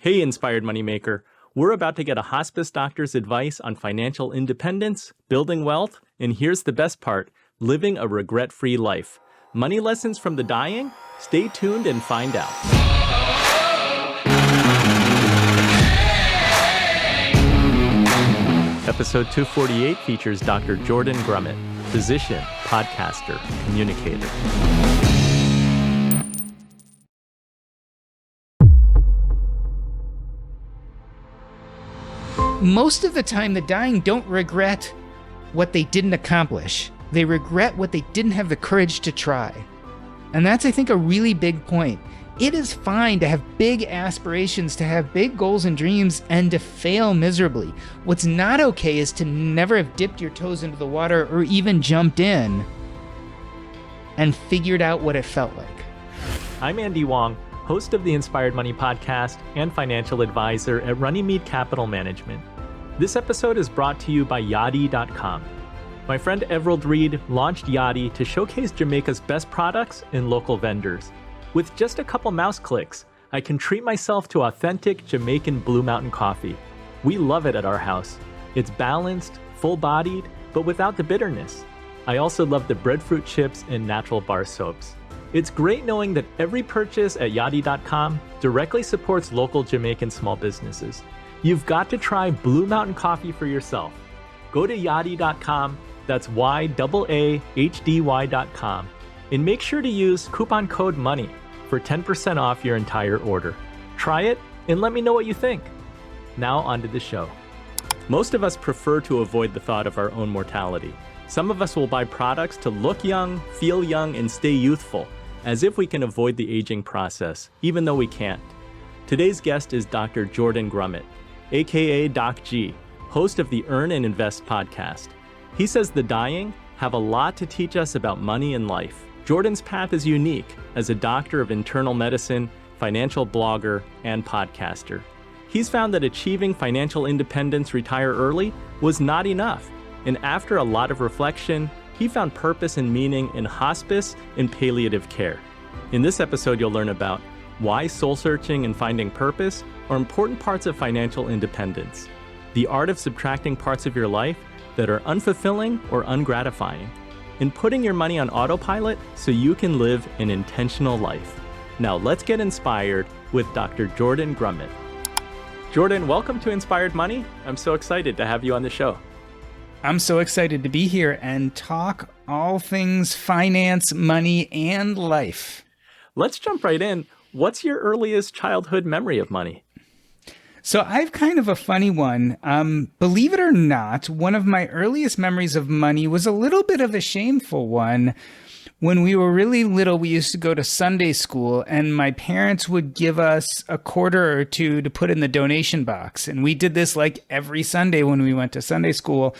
Hey, Inspired Moneymaker. We're about to get a hospice doctor's advice on financial independence, building wealth, and here's the best part, living a regret-free life. Money lessons from the dying? Stay tuned and find out. Episode 248 features Dr. Jordan Grumet, physician, podcaster, communicator. Most of the time, the dying don't regret what they didn't accomplish. They regret what they didn't have the courage to try. And that's, I think, a really big point. It is fine to have big aspirations, to have big goals and dreams, and to fail miserably. What's not okay is to never have dipped your toes into the water or even jumped in and figured out what it felt like. I'm Andy Wong, host of the Inspired Money podcast and financial advisor at Runnymede Capital Management. This episode is brought to you by Yadi.com. My friend Everald Reed launched Yadi to showcase Jamaica's best products and local vendors. With just a couple mouse clicks, I can treat myself to authentic Jamaican Blue Mountain coffee. We love it at our house. It's balanced, full-bodied, but without the bitterness. I also love the breadfruit chips and natural bar soaps. It's great knowing that every purchase at Yadi.com directly supports local Jamaican small businesses. You've got to try Blue Mountain coffee for yourself. Go to Yadi.com, that's YAAHDY.com, and make sure to use coupon code MONEY for 10% off your entire order. Try it and let me know what you think. Now on to the show. Most of us prefer to avoid the thought of our own mortality. Some of us will buy products to look young, feel young, and stay youthful, as if we can avoid the aging process, even though we can't. Today's guest is Dr. Jordan Grumet, aka Doc G, host of the Earn and Invest podcast. He says the dying have a lot to teach us about money and life. Jordan's path is unique as a doctor of internal medicine, financial blogger, and podcaster. He's found that achieving financial independence retire early was not enough, and after a lot of reflection, he found purpose and meaning in hospice and palliative care. In this episode, you'll learn about why soul-searching and finding purpose are important parts of financial independence, the art of subtracting parts of your life that are unfulfilling or ungratifying, and putting your money on autopilot so you can live an intentional life. Now let's get inspired with Dr. Jordan Grumet. Jordan, welcome to Inspired Money. I'm so excited to have you on the show. I'm so excited to be here and talk all things finance, money, and life. Let's jump right in. What's your earliest childhood memory of money? So I've kind of a funny one. Believe it or not, one of my earliest memories of money was a little bit of a shameful one. When we were really little, we used to go to Sunday school, and my parents would give us a quarter or two to put in the donation box. And we did this like every Sunday when we went to Sunday school.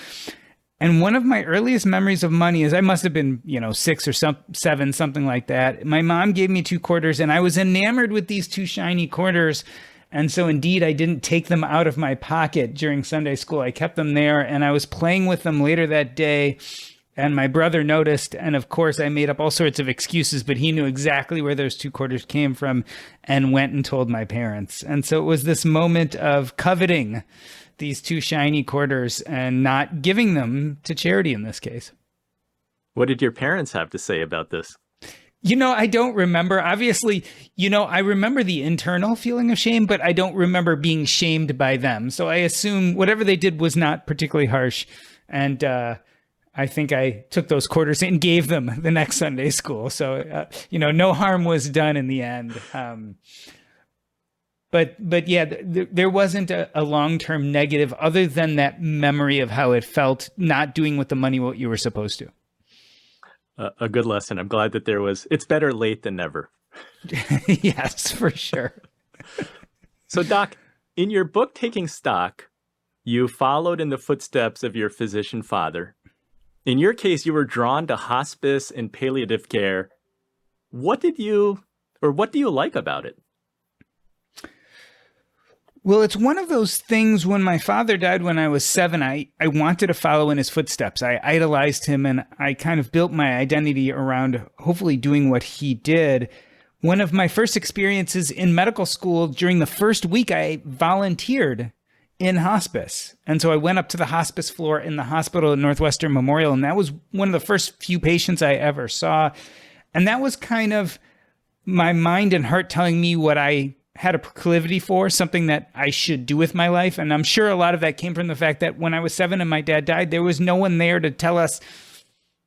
And one of my earliest memories of money is I must have been, 6 or 7, something like that. My mom gave me 2 quarters, and I was enamored with these 2 shiny quarters. And so indeed, I didn't take them out of my pocket during Sunday school. I kept them there, and I was playing with them later that day. And my brother noticed, and of course, I made up all sorts of excuses, but he knew exactly where those 2 quarters came from and went and told my parents. And so it was this moment of coveting these 2 shiny quarters and not giving them to charity in this case. What did your parents have to say about this? I don't remember. Obviously, I remember the internal feeling of shame, but I don't remember being shamed by them. So I assume whatever they did was not particularly harsh. And I think I took those quarters and gave them the next Sunday school. So, no harm was done in the end. But yeah, there wasn't a long-term negative other than that memory of how it felt not doing with the money what you were supposed to. A good lesson. I'm glad that it's better late than never. Yes, for sure. So Doc, in your book, Taking Stock, you followed in the footsteps of your physician father. In your case, you were drawn to hospice and palliative care. What do you like about it? Well, it's one of those things. When my father died when I was 7, I wanted to follow in his footsteps. I idolized him, and I kind of built my identity around hopefully doing what he did. One of my first experiences in medical school, during the first week, I volunteered in hospice. And so I went up to the hospice floor in the hospital at Northwestern Memorial, and that was one of the first few patients I ever saw. And that was kind of my mind and heart telling me what I had a proclivity for, something that I should do with my life. And I'm sure a lot of that came from the fact that when I was 7 and my dad died, there was no one there to tell us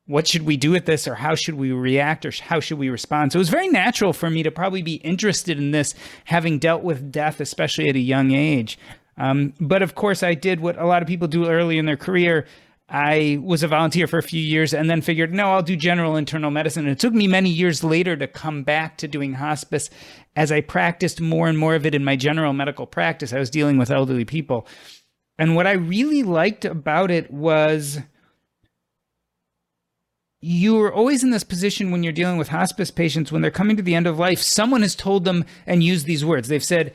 what should we do with this, or how should we react, or how should we respond. So it was very natural for me to probably be interested in this, having dealt with death, especially at a young age. But of course, I did what a lot of people do early in their career. I was a volunteer for a few years and then figured, no, I'll do general internal medicine. And it took me many years later to come back to doing hospice. As I practiced more and more of it in my general medical practice, I was dealing with elderly people. And what I really liked about it was you were always in this position when you're dealing with hospice patients, when they're coming to the end of life, someone has told them and used these words. They've said,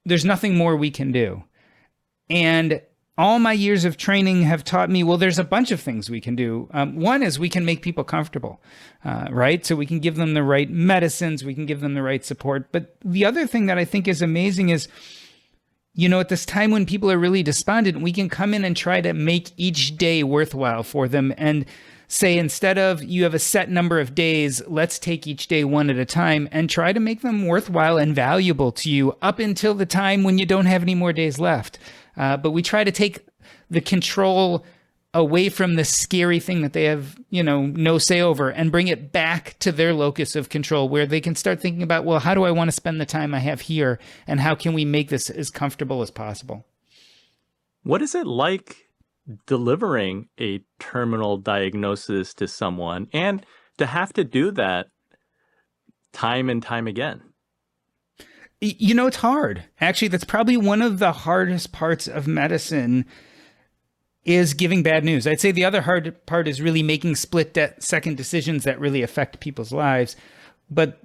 there's nothing more we can do. And all my years of training have taught me, well, there's a bunch of things we can do. One is we can make people comfortable, right? So we can give them the right medicines, we can give them the right support. But the other thing that I think is amazing is, at this time when people are really despondent, we can come in and try to make each day worthwhile for them and say, instead of you have a set number of days, let's take each day one at a time and try to make them worthwhile and valuable to you up until the time when you don't have any more days left. But we try to take the control away from the scary thing that they have, no say over, and bring it back to their locus of control, where they can start thinking about, well, how do I want to spend the time I have here? And how can we make this as comfortable as possible? What is it like delivering a terminal diagnosis to someone, and to have to do that time and time again? It's hard. Actually, that's probably one of the hardest parts of medicine, is giving bad news. I'd say the other hard part is really making split-second decisions that really affect people's lives. But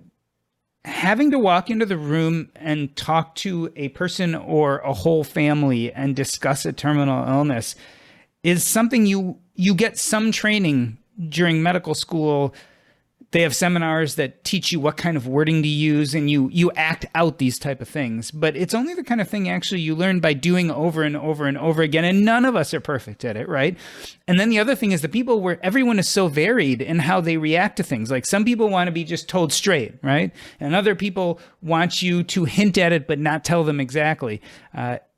having to walk into the room and talk to a person or a whole family and discuss a terminal illness is something you get some training during medical school. They have seminars that teach you what kind of wording to use, and you act out these type of things. But it's only the kind of thing actually you learn by doing over and over and over again. And none of us are perfect at it, right? And then the other thing is the people where everyone is so varied in how they react to things. Like some people want to be just told straight, right? And other people want you to hint at it but not tell them exactly.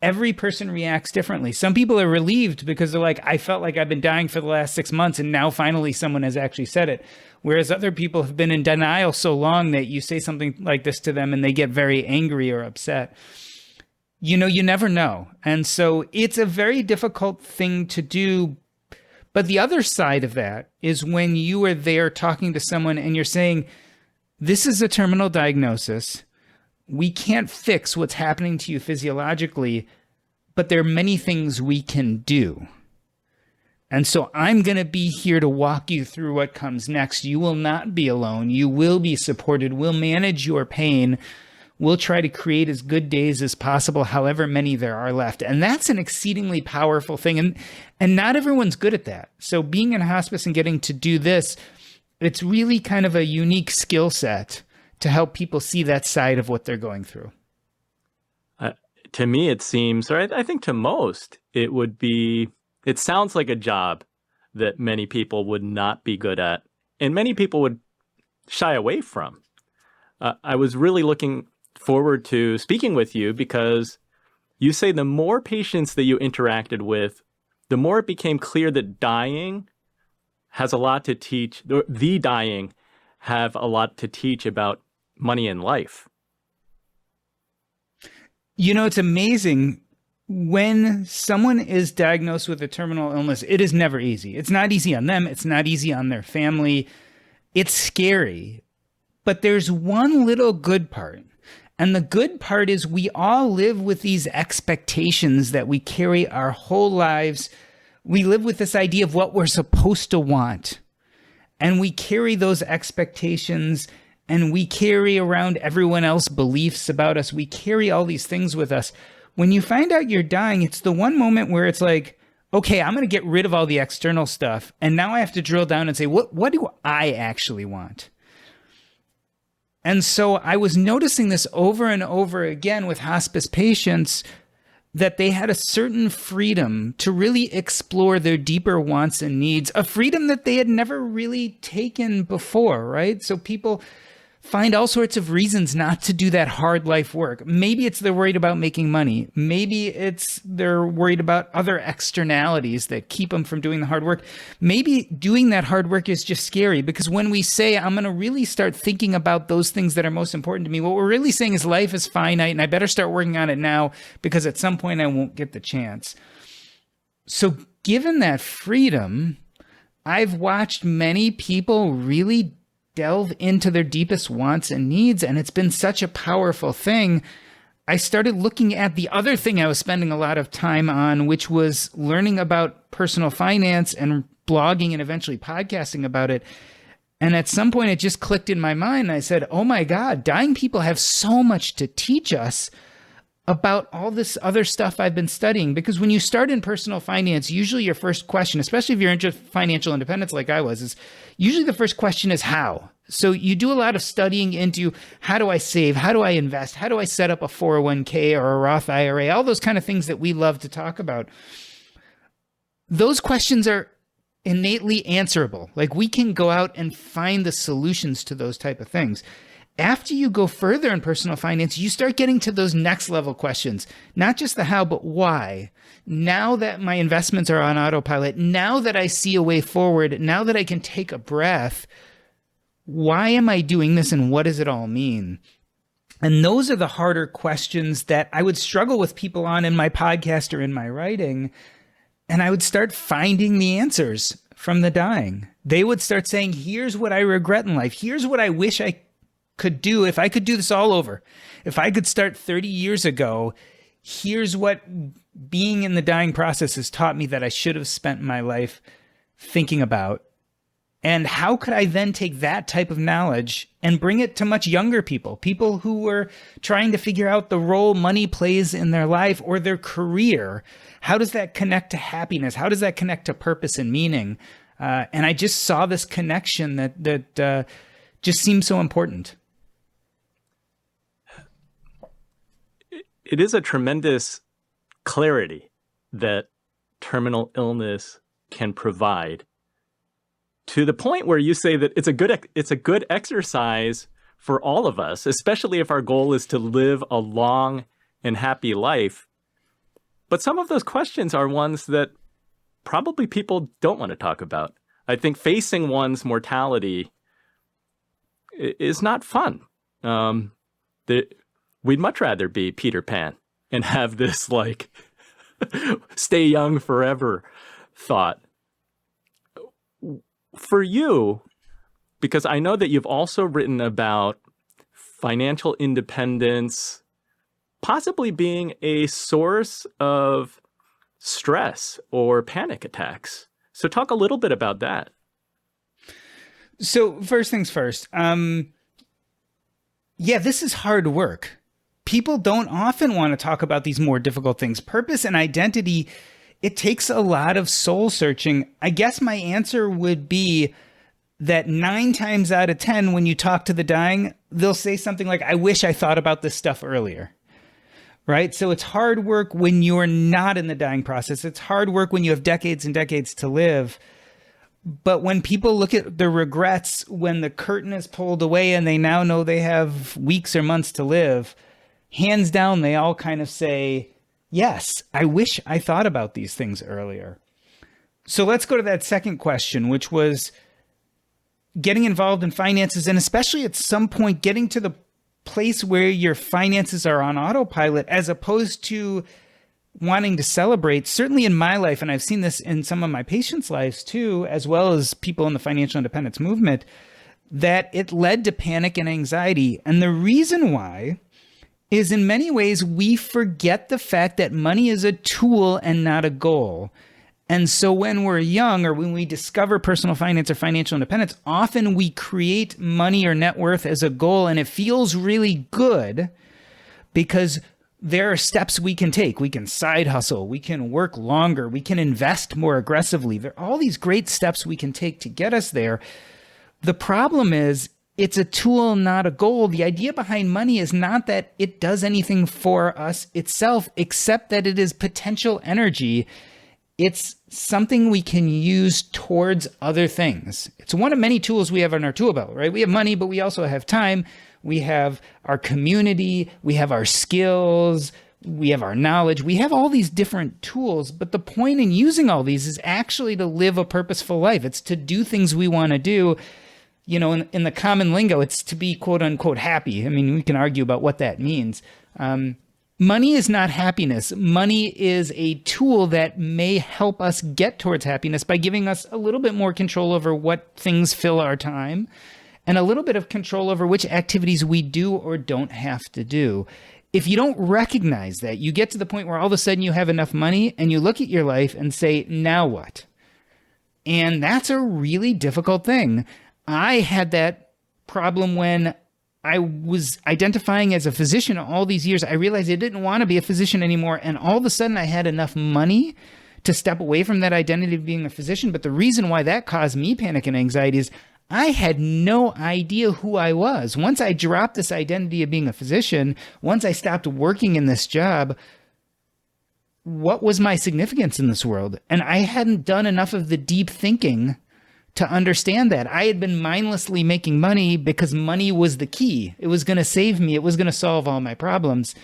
Every person reacts differently. Some people are relieved because they're like, I felt like I've been dying for the last 6 months and now finally someone has actually said it. Whereas other people have been in denial so long that you say something like this to them and they get very angry or upset. You never know. And so it's a very difficult thing to do. But the other side of that is when you are there talking to someone and you're saying, this is a terminal diagnosis. We can't fix what's happening to you physiologically, but there are many things we can do. And so I'm going to be here to walk you through what comes next. You will not be alone. You will be supported. We'll manage your pain. We'll try to create as good days as possible, however many there are left. And that's an exceedingly powerful thing. And not everyone's good at that. So being in hospice and getting to do this, it's really kind of a unique skill set to help people see that side of what they're going through. To me, it seems, or I think to most, it sounds like a job that many people would not be good at, and many people would shy away from. I was really looking forward to speaking with you because you say the more patients that you interacted with, the more it became clear that dying has a lot to teach. The dying have a lot to teach about money and life. It's amazing. When someone is diagnosed with a terminal illness, it is never easy. It's not easy on them. It's not easy on their family. It's scary. But there's one little good part. And the good part is we all live with these expectations that we carry our whole lives. We live with this idea of what we're supposed to want. And we carry those expectations, and we carry around everyone else's beliefs about us. We carry all these things with us. When you find out you're dying, it's the one moment where it's like, okay, I'm going to get rid of all the external stuff. And now I have to drill down and say, what do I actually want? And so I was noticing this over and over again with hospice patients, that they had a certain freedom to really explore their deeper wants and needs, a freedom that they had never really taken before, right? So people find all sorts of reasons not to do that hard life work. Maybe it's they're worried about making money. Maybe it's they're worried about other externalities that keep them from doing the hard work. Maybe doing that hard work is just scary, because when we say, I'm going to really start thinking about those things that are most important to me, what we're really saying is life is finite and I better start working on it now, because at some point I won't get the chance. So given that freedom, I've watched many people really delve into their deepest wants and needs, and it's been such a powerful thing. I started looking at the other thing I was spending a lot of time on, which was learning about personal finance and blogging and eventually podcasting about it. And at some point it just clicked in my mind. I said, oh my God, dying people have so much to teach us about all this other stuff I've been studying. Because when you start in personal finance, usually your first question, especially if you're into financial independence like I was, is usually the first question is how. So you do a lot of studying into how do I save? How do I invest? How do I set up a 401k or a Roth IRA? All those kind of things that we love to talk about. Those questions are innately answerable. Like, we can go out and find the solutions to those type of things. After you go further in personal finance, you start getting to those next level questions, not just the how, but why. Now that my investments are on autopilot, now that I see a way forward, now that I can take a breath, why am I doing this and what does it all mean? And those are the harder questions that I would struggle with people on in my podcast or in my writing. And I would start finding the answers from the dying. They would start saying, here's what I regret in life. Here's what I wish I could do if I could do this all over. If I could start 30 years ago, here's what being in the dying process has taught me that I should have spent my life thinking about. And how could I then take that type of knowledge and bring it to much younger people, people who were trying to figure out the role money plays in their life or their career? How does that connect to happiness? How does that connect to purpose and meaning? And I just saw this connection that just seems so important. It is a tremendous clarity that terminal illness can provide, to the point where you say that it's a good exercise for all of us, especially if our goal is to live a long and happy life. But some of those questions are ones that probably people don't want to talk about. I think facing one's mortality is not fun. We'd much rather be Peter Pan and have this like stay young forever thought. For you, because I know that you've also written about financial independence possibly being a source of stress or panic attacks. So talk a little bit about that. So first things first, this is hard work. People don't often want to talk about these more difficult things. Purpose and identity, it takes a lot of soul searching. I guess my answer would be that 9 times out of 10, when you talk to the dying, they'll say something like, I wish I thought about this stuff earlier. Right? So it's hard work when you're not in the dying process. It's hard work when you have decades and decades to live. But when people look at the regrets, when the curtain is pulled away and they now know they have weeks or months to live, hands down, they all kind of say, yes, I wish I thought about these things earlier. So let's go to that second question, which was getting involved in finances, and especially at some point getting to the place where your finances are on autopilot as opposed to wanting to celebrate. Certainly in my life, and I've seen this in some of my patients' lives too, as well as people in the financial independence movement, that it led to panic and anxiety. And the reason why is in many ways we forget the fact that money is a tool and not a goal. And so when we're young or when we discover personal finance or financial independence, often we create money or net worth as a goal, and it feels really good because there are steps we can take. We can side hustle, we can work longer, we can invest more aggressively. There are all these great steps we can take to get us there. The problem is it's a tool, not a goal. The idea behind money is not that it does anything for us itself, except that it is potential energy. It's something we can use towards other things. It's one of many tools we have on our tool belt, right? We have money, but we also have time. We have our community. We have our skills. We have our knowledge. We have all these different tools, but the point in using all these is actually to live a purposeful life. It's to do things we want to do. You know, in the common lingo, it's to be quote unquote happy. I mean, we can argue about what that means. Money is not happiness. Money is a tool that may help us get towards happiness by giving us a little bit more control over what things fill our time and a little bit of control over which activities we do or don't have to do. If you don't recognize that, you get to the point where all of a sudden you have enough money and you look at your life and say, now what? And that's a really difficult thing. I had that problem when I was identifying as a physician all these years. I realized I didn't want to be a physician anymore. And all of a sudden I had enough money to step away from that identity of being a physician. But the reason why that caused me panic and anxiety is I had no idea who I was. Once I dropped this identity of being a physician, once I stopped working in this job, what was my significance in this world? And I hadn't done enough of the deep thinking to understand that. I had been mindlessly making money because money was the key. It was going to save me. It was going to solve all my problems.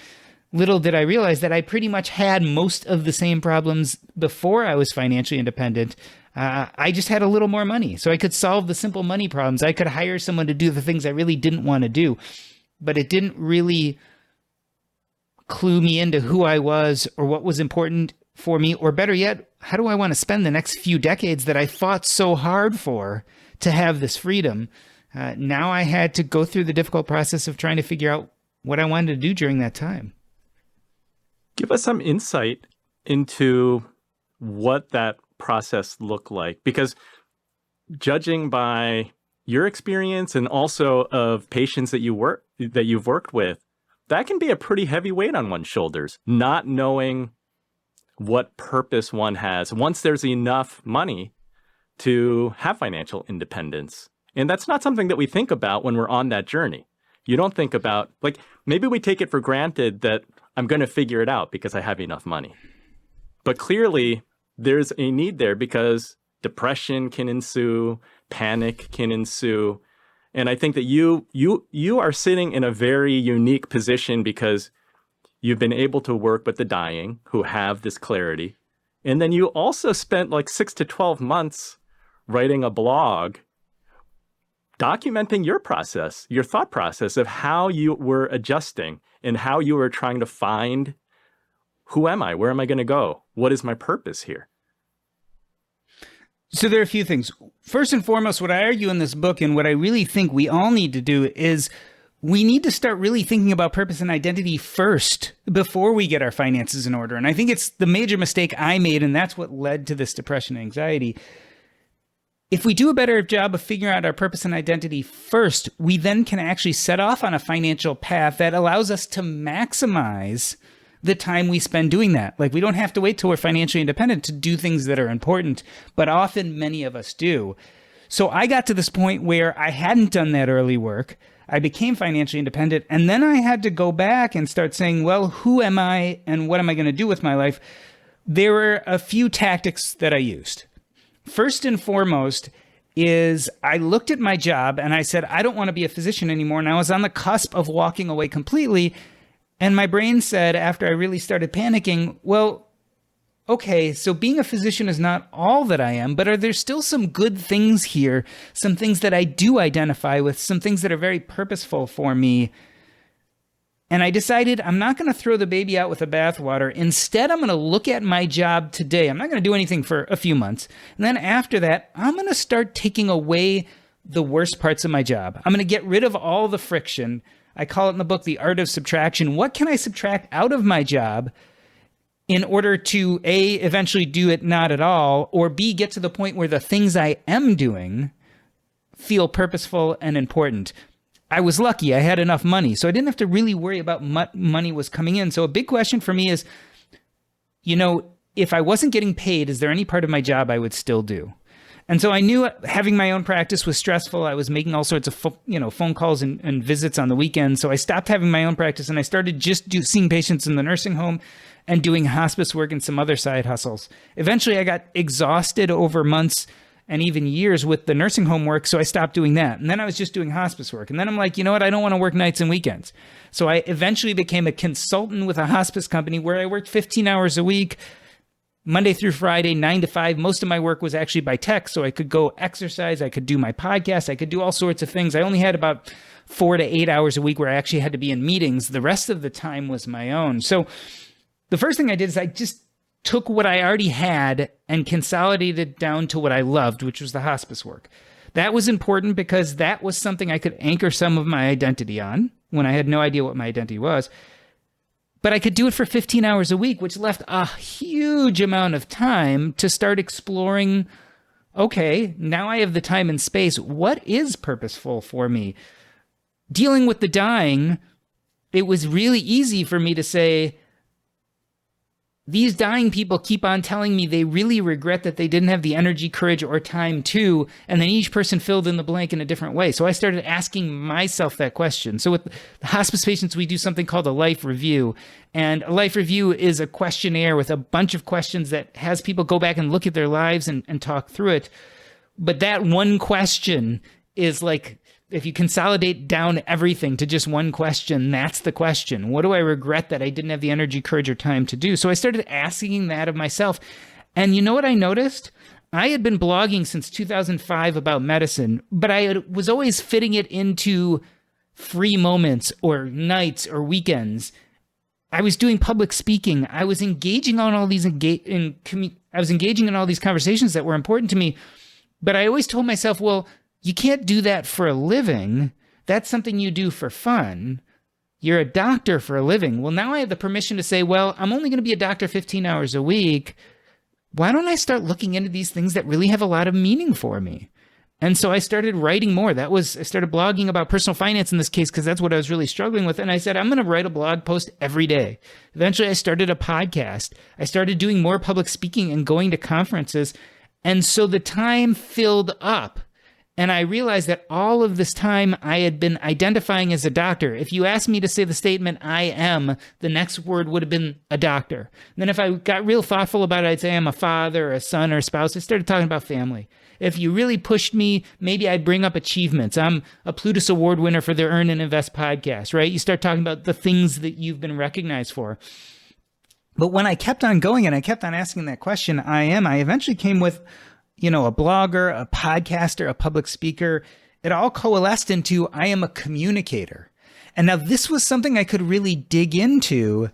Little did I realize that I pretty much had most of the same problems before I was financially independent. I just had a little more money, so I could solve the simple money problems. I could hire someone to do the things I really didn't want to do, but it didn't really clue me into who I was or what was important for me, or better yet, how do I want to spend the next few decades that I fought so hard for to have this freedom? Now I had to go through the difficult process of trying to figure out what I wanted to do during that time. Give us some insight into what that process looked like, because judging by your experience and also of patients that you've worked with, that can be a pretty heavy weight on one's shoulders, not knowing what purpose one has once there's enough money to have financial independence. And that's not something that we think about when we're on that journey. You don't think about, like, maybe we take it for granted that I'm going to figure it out because I have enough money. But clearly there's a need there because depression can ensue, panic can ensue. And I think that you are sitting in a very unique position because you've been able to work with the dying who have this clarity. And then you also spent like 6 to 12 months writing a blog documenting your process, your thought process of how you were adjusting and how you were trying to find, who am I? Where am I going to go? What is my purpose here? So there are a few things. First and foremost, what I argue in this book and what I really think we all need to do is we need to start really thinking about purpose and identity first before we get our finances in order. And I think it's the major mistake I made, and that's what led to this depression and anxiety. If we do a better job of figuring out our purpose and identity first, we then can actually set off on a financial path that allows us to maximize the time we spend doing that. Like, we don't have to wait till we're financially independent to do things that are important, but often many of us do. So I got to this point where I hadn't done that early work. I became financially independent, and then I had to go back and start saying, well, who am I and what am I going to do with my life? There were a few tactics that I used. First and foremost is I looked at my job and I said, I don't want to be a physician anymore. And I was on the cusp of walking away completely. And my brain said, after I really started panicking, well, okay, so being a physician is not all that I am, but are there still some good things here? Some things that I do identify with, some things that are very purposeful for me. And I decided I'm not going to throw the baby out with the bathwater. Instead, I'm going to look at my job today. I'm not going to do anything for a few months. And then after that, I'm going to start taking away the worst parts of my job. I'm going to get rid of all the friction. I call it in the book the art of subtraction. What can I subtract out of my job in order to, A, eventually do it not at all, or B, get to the point where the things I am doing feel purposeful and important? I was lucky. I had enough money, so I didn't have to really worry about what money was coming in. So a big question for me is, if I wasn't getting paid, is there any part of my job I would still do? And so I knew having my own practice was stressful. I was making all sorts of phone calls and visits on the weekend. So I stopped having my own practice and I started just seeing patients in the nursing home and doing hospice work and some other side hustles. Eventually, I got exhausted over months and even years with the nursing home work, so I stopped doing that. And then I was just doing hospice work. And then I'm like, you know what? I don't want to work nights and weekends. So I eventually became a consultant with a hospice company where I worked 15 hours a week, Monday through Friday, 9 to 5. Most of my work was actually by text, so I could go exercise, I could do my podcast, I could do all sorts of things. I only had about 4 to 8 hours a week where I actually had to be in meetings. The rest of the time was my own. So the first thing I did is I just took what I already had and consolidated it down to what I loved, which was the hospice work. That was important because that was something I could anchor some of my identity on when I had no idea what my identity was. But I could do it for 15 hours a week, which left a huge amount of time to start exploring, okay, now I have the time and space. What is purposeful for me? Dealing with the dying, it was really easy for me to say, these dying people keep on telling me they really regret that they didn't have the energy, courage, or time to, and then each person filled in the blank in a different way. So I started asking myself that question. So with the hospice patients, we do something called a life review. And a life review is a questionnaire with a bunch of questions that has people go back and look at their lives and talk through it. But that one question is like, if you consolidate down everything to just one question, that's the question. What do I regret that I didn't have the energy, courage, or time to do? So I started asking that of myself. And you know what I noticed? I had been blogging since 2005 about medicine, but I was always fitting it into free moments or nights or weekends. I was doing public speaking. I was engaging on all these engaging in all these conversations that were important to me. But I always told myself, well, you can't do that for a living. That's something you do for fun. You're a doctor for a living. Well, now I have the permission to say, well, I'm only going to be a doctor 15 hours a week. Why don't I start looking into these things that really have a lot of meaning for me? And so I started writing more. I started blogging about personal finance in this case because that's what I was really struggling with. And I said, I'm going to write a blog post every day. Eventually, I started a podcast. I started doing more public speaking and going to conferences. And so the time filled up. And I realized that all of this time I had been identifying as a doctor. If you asked me to say the statement, I am, the next word would have been a doctor. And then if I got real thoughtful about it, I'd say I'm a father, a son, or a spouse. I started talking about family. If you really pushed me, maybe I'd bring up achievements. I'm a Plutus Award winner for the Earn and Invest podcast, right? You start talking about the things that you've been recognized for. But when I kept on going and I kept on asking that question, I eventually came with a blogger, a podcaster, a public speaker. It all coalesced into I am a communicator. And now this was something I could really dig into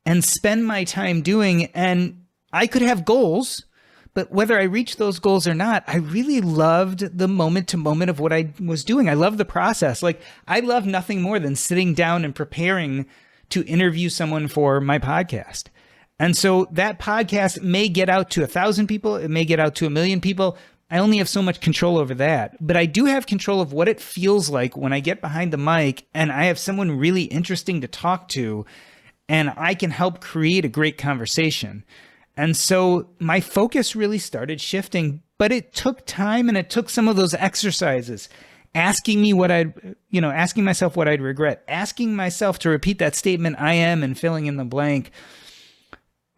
and spend my time doing. And I could have goals, but whether I reached those goals or not, I really loved the moment to moment of what I was doing. I loved the process. Like, I love nothing more than sitting down and preparing to interview someone for my podcast. And so that podcast may get out to 1,000 people. It may get out to 1 million people. I only have so much control over that. But I do have control of what it feels like when I get behind the mic and I have someone really interesting to talk to and I can help create a great conversation. And so my focus really started shifting, but it took time and it took some of those exercises. Asking myself what I'd regret, asking myself to repeat that statement, I am, and filling in the blank.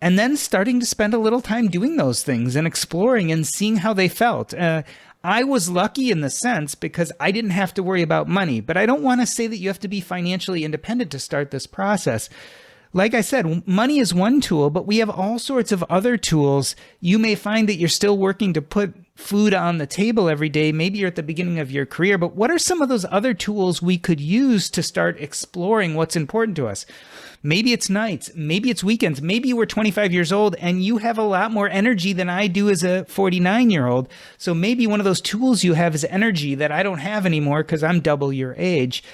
And then starting to spend a little time doing those things and exploring and seeing how they felt. I was lucky in the sense because I didn't have to worry about money, but I don't want to say that you have to be financially independent to start this process. Like I said, money is one tool, but we have all sorts of other tools. You may find that you're still working to put food on the table every day. Maybe you're at the beginning of your career, but what are some of those other tools we could use to start exploring what's important to us? Maybe it's nights, maybe it's weekends, maybe you were 25 years old and you have a lot more energy than I do as a 49-year-old. So maybe one of those tools you have is energy that I don't have anymore because I'm double your age.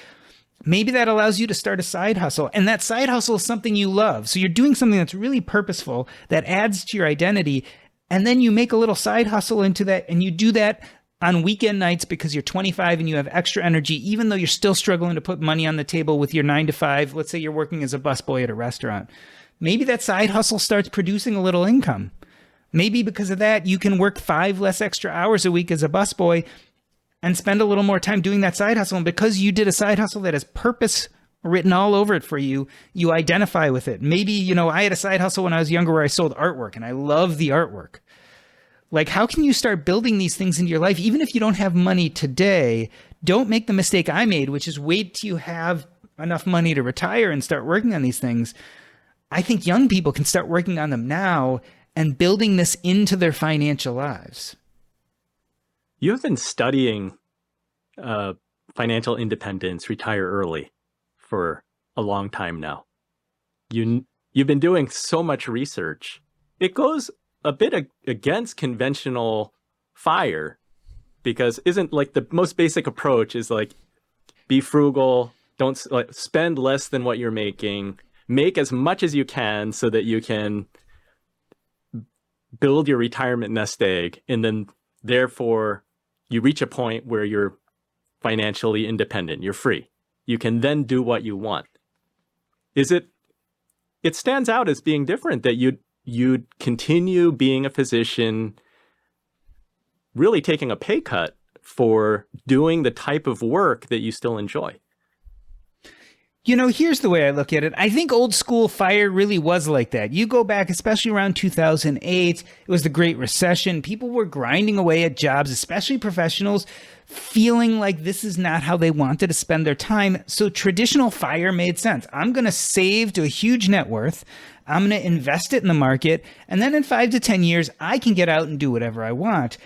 Maybe that allows you to start a side hustle, and that side hustle is something you love. So you're doing something that's really purposeful that adds to your identity, and then you make a little side hustle into that, and you do that on weekend nights because you're 25 and you have extra energy, even though you're still struggling to put money on the table with your 9 to 5. Let's say you're working as a busboy at a restaurant. Maybe that side hustle starts producing a little income. Maybe because of that, you can work 5 less extra hours a week as a busboy and spend a little more time doing that side hustle. And because you did a side hustle that has purpose written all over it for you, you identify with it. Maybe, I had a side hustle when I was younger where I sold artwork and I love the artwork. Like, how can you start building these things into your life? Even if you don't have money today, don't make the mistake I made, which is wait till you have enough money to retire and start working on these things. I think young people can start working on them now and building this into their financial lives. You have been studying financial independence, retire early, for a long time now. You've been doing so much research. It goes a bit against conventional FIRE, because isn't like the most basic approach is like, be frugal, don't spend less than what you're making, make as much as you can so that you can build your retirement nest egg, and then therefore you reach a point where you're financially independent, you're free. You can then do what you want. It stands out as being different that you'd continue being a physician, really taking a pay cut for doing the type of work that you still enjoy. Here's the way I look at it. I think old school FIRE really was like that. You go back, especially around 2008, it was the Great Recession. People were grinding away at jobs, especially professionals, feeling like this is not how they wanted to spend their time. So traditional FIRE made sense. I'm going to save to a huge net worth. I'm going to invest it in the market. And then in 5 to 10 years, I can get out and do whatever I want.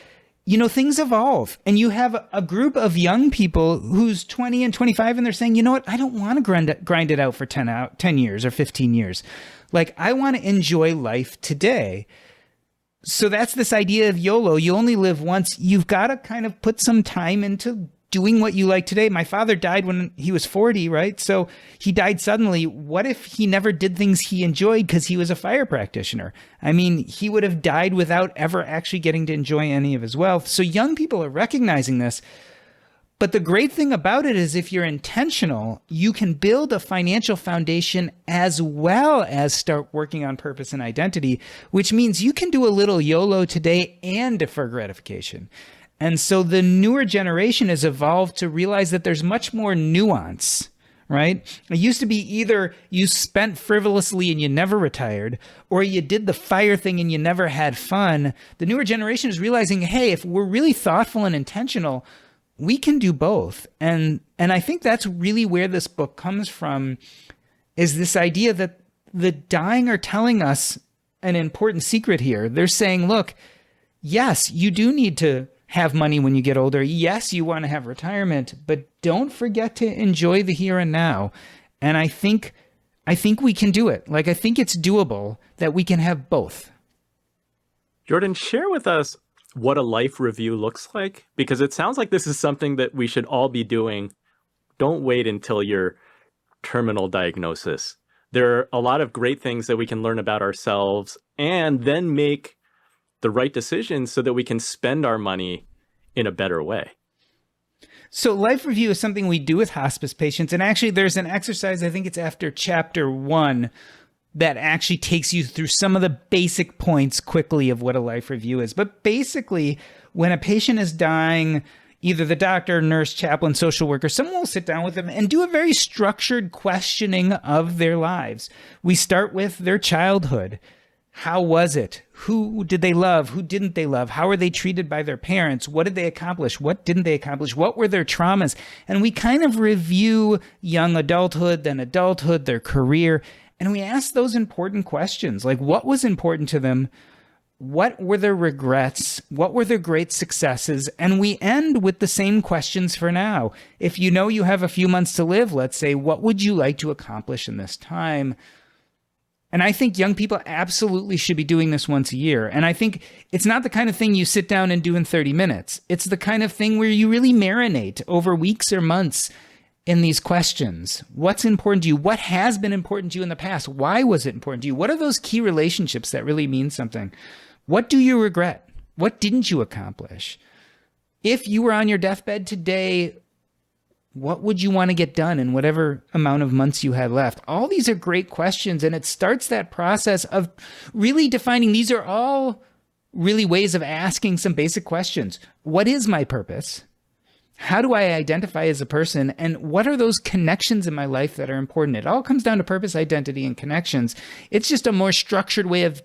Things evolve, and you have a group of young people who's 20 and 25, and they're saying, you know what, I don't want to grind it out for 10 years or 15 years. Like, I want to enjoy life today. So that's this idea of YOLO. You only live once. You've got to kind of put some time into doing what you like today. My father died when he was 40, right? So he died suddenly. What if he never did things he enjoyed because he was a FIRE practitioner? I mean, he would have died without ever actually getting to enjoy any of his wealth. So young people are recognizing this. But the great thing about it is if you're intentional, you can build a financial foundation as well as start working on purpose and identity, which means you can do a little YOLO today and defer gratification. And so the newer generation has evolved to realize that there's much more nuance, right? It used to be either you spent frivolously and you never retired, or you did the FIRE thing and you never had fun. The newer generation is realizing, hey, if we're really thoughtful and intentional, we can do both. And I think that's really where this book comes from, is this idea that the dying are telling us an important secret here. They're saying, look, yes, you do need to have money when you get older. Yes, you want to have retirement, but don't forget to enjoy the here and now. And I think we can do it. Like, I think it's doable that we can have both. Jordan, share with us what a life review looks like, because it sounds like this is something that we should all be doing. Don't wait until your terminal diagnosis. There are a lot of great things that we can learn about ourselves and then make the right decisions so that we can spend our money in a better way. So life review is something we do with hospice patients. And actually there's an exercise, I think it's after chapter 1, that actually takes you through some of the basic points quickly of what a life review is. But basically, when a patient is dying, either the doctor, nurse, chaplain, social worker, someone will sit down with them and do a very structured questioning of their lives. We start with their childhood. How was it? Who did they love? Who didn't they love? How were they treated by their parents? What did they accomplish? What didn't they accomplish? What were their traumas? And we kind of review young adulthood, then adulthood, their career. And we ask those important questions, like what was important to them? What were their regrets? What were their great successes? And we end with the same questions for now. If you know you have a few months to live, let's say, what would you like to accomplish in this time? And I think young people absolutely should be doing this once a year. And I think it's not the kind of thing you sit down and do in 30 minutes. It's the kind of thing where you really marinate over weeks or months in these questions. What's important to you? What has been important to you in the past? Why was it important to you? What are those key relationships that really mean something? What do you regret? What didn't you accomplish? If you were on your deathbed today, what would you want to get done in whatever amount of months you had left? All these are great questions, and it starts that process of really defining these are all really ways of asking some basic questions. What is my purpose? How do I identify as a person? And what are those connections in my life that are important? It all comes down to purpose, identity, and connections. It's just a more structured way of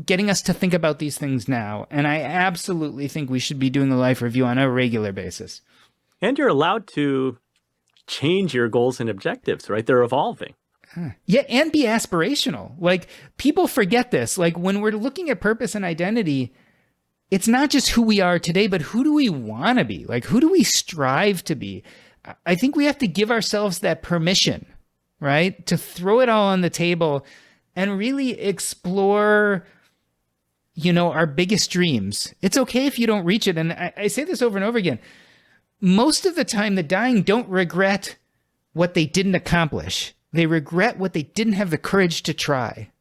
getting us to think about these things now. And I absolutely think we should be doing a life review on a regular basis. And you're allowed to change your goals and objectives, right? They're evolving. Yeah, and be aspirational. Like, people forget this. Like, when we're looking at purpose and identity, it's not just who we are today, but who do we want to be? Like, who do we strive to be? I think we have to give ourselves that permission, right? To throw it all on the table and really explore, our biggest dreams. It's okay if you don't reach it. And I say this over and over again. Most of the time, the dying don't regret what they didn't accomplish. They regret what they didn't have the courage to try.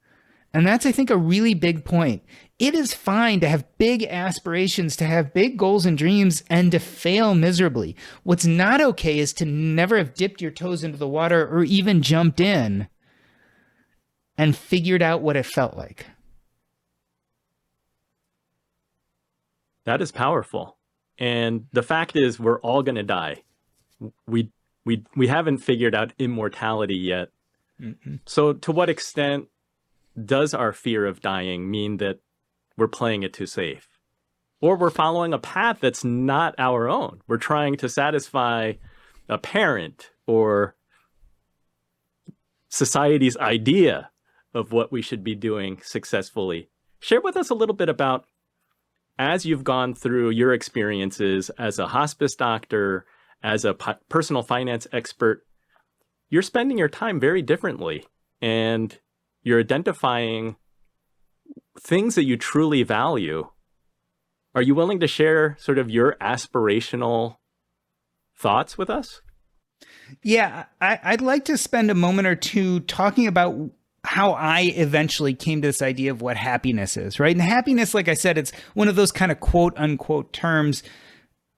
And that's, I think, a really big point. It is fine to have big aspirations, to have big goals and dreams, and to fail miserably. What's not okay is to never have dipped your toes into the water or even jumped in and figured out what it felt like. That is powerful. And the fact is, we're all going to die. We haven't figured out immortality yet. Mm-hmm. So to what extent does our fear of dying mean that we're playing it too safe? Or we're following a path that's not our own? We're trying to satisfy a parent or society's idea of what we should be doing successfully. Share with us a little bit about, as you've gone through your experiences as a hospice doctor, as a personal finance expert, you're spending your time very differently, and you're identifying things that you truly value. Are you willing to share sort of your aspirational thoughts with us? Yeah, I'd like to spend a moment or two talking about how I eventually came to this idea of what happiness is, right? And happiness, like I said, it's one of those kind of quote unquote terms.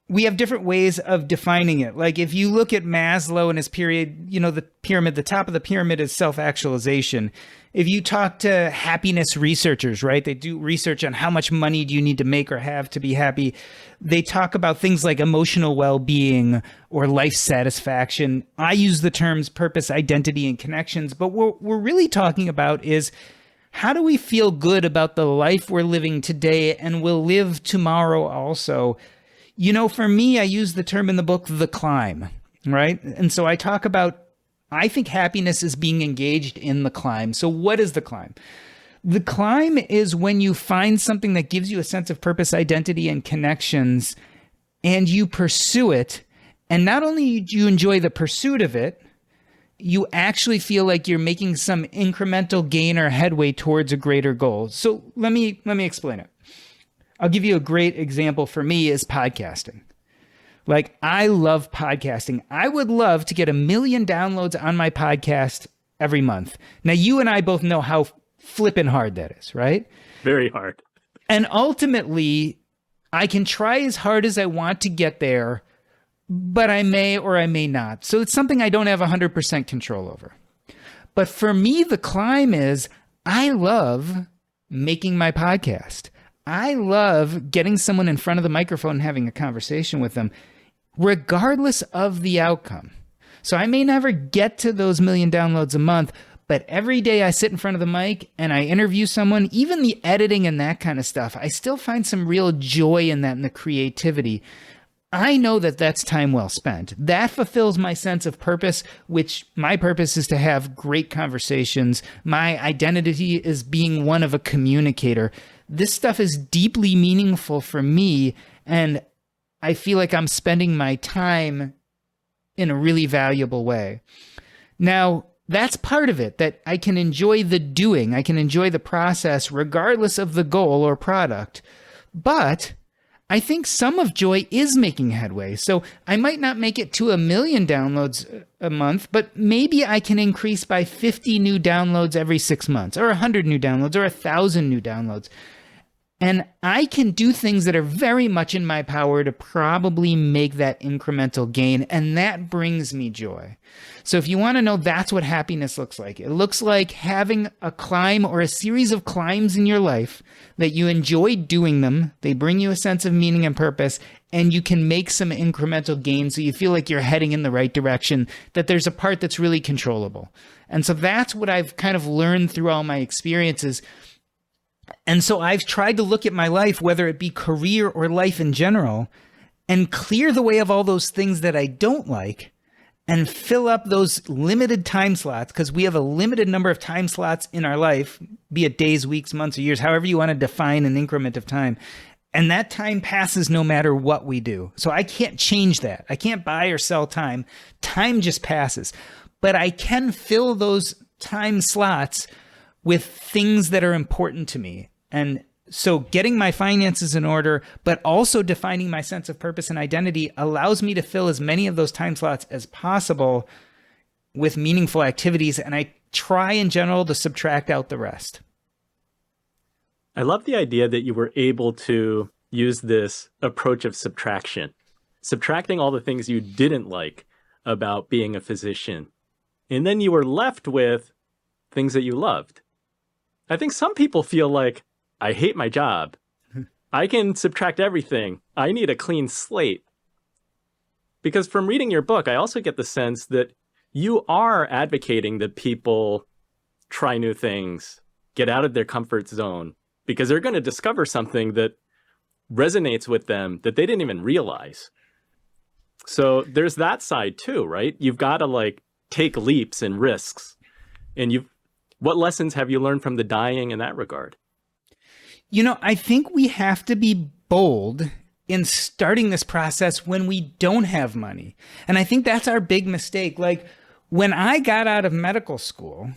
We have different ways of defining it. Like, if you look at Maslow and his period, the pyramid, the top of the pyramid is self-actualization. If you talk to happiness researchers, right, they do research on how much money do you need to make or have to be happy. They talk about things like emotional well-being or life satisfaction. I use the terms purpose, identity, and connections, but what we're really talking about is, how do we feel good about the life we're living today and will live tomorrow also? For me, I use the term in the book, the climb, right? And so I talk about, I think happiness is being engaged in the climb. So what is the climb? The climb is when you find something that gives you a sense of purpose, identity, and connections, and you pursue it. And not only do you enjoy the pursuit of it, you actually feel like you're making some incremental gain or headway towards a greater goal. So let me explain it. I'll give you a great example for me is podcasting. Like, I love podcasting. I would love to get 1 million downloads on my podcast every month. Now, you and I both know how flippin' hard that is, right? Very hard. And ultimately, I can try as hard as I want to get there, but I may or I may not. So it's something I don't have 100% control over. But for me, the climb is, I love making my podcast. I love getting someone in front of the microphone and having a conversation with them, regardless of the outcome. So I may never get to those 1 million downloads a month, but every day I sit in front of the mic and I interview someone, even the editing and that kind of stuff, I still find some real joy in that and the creativity. I know that that's time well spent. That fulfills my sense of purpose, which my purpose is to have great conversations. My identity is being one of a communicator. This stuff is deeply meaningful for me, and I feel like I'm spending my time in a really valuable way. Now, that's part of it, that I can enjoy the doing. I can enjoy the process regardless of the goal or product. But I think some of joy is making headway. So I might not make it to 1 million downloads a month, but maybe I can increase by 50 new downloads every 6 months, or 100 new downloads, or 1,000 new downloads. And I can do things that are very much in my power to probably make that incremental gain. And that brings me joy. So if you want to know, that's what happiness looks like. It looks like having a climb or a series of climbs in your life that you enjoy doing them. They bring you a sense of meaning and purpose, and you can make some incremental gains so you feel like you're heading in the right direction, that there's a part that's really controllable. And so that's what I've kind of learned through all my experiences. And so I've tried to look at my life, whether it be career or life in general, and clear the way of all those things that I don't like and fill up those limited time slots, because we have a limited number of time slots in our life, be it days, weeks, months, or years, however you want to define an increment of time. And that time passes no matter what we do. So I can't change that. I can't buy or sell time. Time just passes. But I can fill those time slots with things that are important to me. And so getting my finances in order, but also defining my sense of purpose and identity allows me to fill as many of those time slots as possible with meaningful activities. And I try in general to subtract out the rest. I love the idea that you were able to use this approach of subtraction, subtracting all the things you didn't like about being a physician. And then you were left with things that you loved. I think some people feel like, I hate my job. I can subtract everything. I need a clean slate. Because from reading your book, I also get the sense that you are advocating that people try new things, get out of their comfort zone, because they're going to discover something that resonates with them that they didn't even realize. So there's that side too, right? You've got to take leaps and risks. And what lessons have you learned from the dying in that regard? I think we have to be bold in starting this process when we don't have money. And I think that's our big mistake. Like when I got out of medical school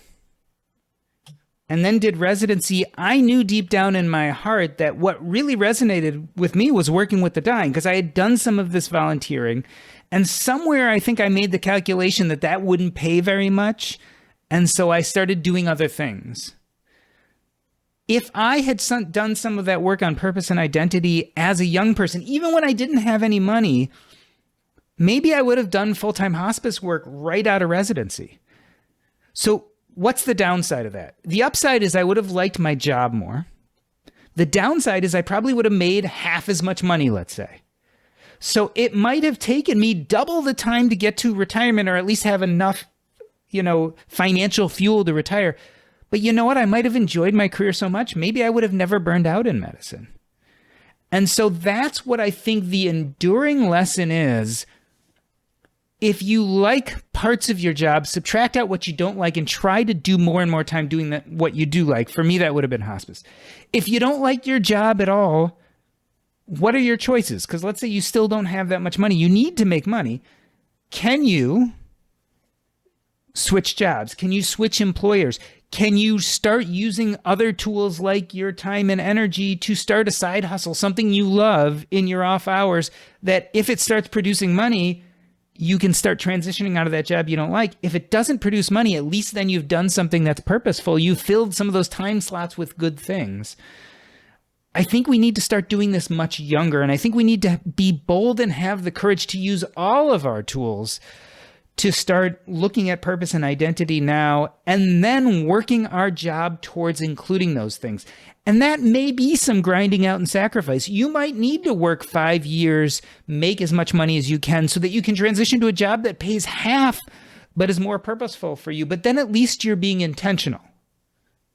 and then did residency, I knew deep down in my heart that what really resonated with me was working with the dying, because I had done some of this volunteering. And somewhere I think I made the calculation that that wouldn't pay very much. And so I started doing other things. If I had done some of that work on purpose and identity as a young person, even when I didn't have any money, maybe I would have done full-time hospice work right out of residency. So what's the downside of that? The upside is I would have liked my job more. The downside is I probably would have made half as much money, let's say. So it might have taken me double the time to get to retirement, or at least have enough, financial fuel to retire. But you know what? I might have enjoyed my career so much, maybe I would have never burned out in medicine. And so that's what I think the enduring lesson is. If you like parts of your job, subtract out what you don't like and try to do more and more time doing what you do like. For me, that would have been hospice. If you don't like your job at all, what are your choices? Because let's say you still don't have that much money. You need to make money. Can you switch jobs? Can you switch employers? Can you start using other tools like your time and energy to start a side hustle, something you love in your off hours, that if it starts producing money, you can start transitioning out of that job you don't like. If it doesn't produce money, at least then you've done something that's purposeful. You filled some of those time slots with good things. I think we need to start doing this much younger, and I think we need to be bold and have the courage to use all of our tools to start looking at purpose and identity now, and then working our job towards including those things. And that may be some grinding out and sacrifice. You might need to work 5 years, make as much money as you can so that you can transition to a job that pays half, but is more purposeful for you. But then at least you're being intentional,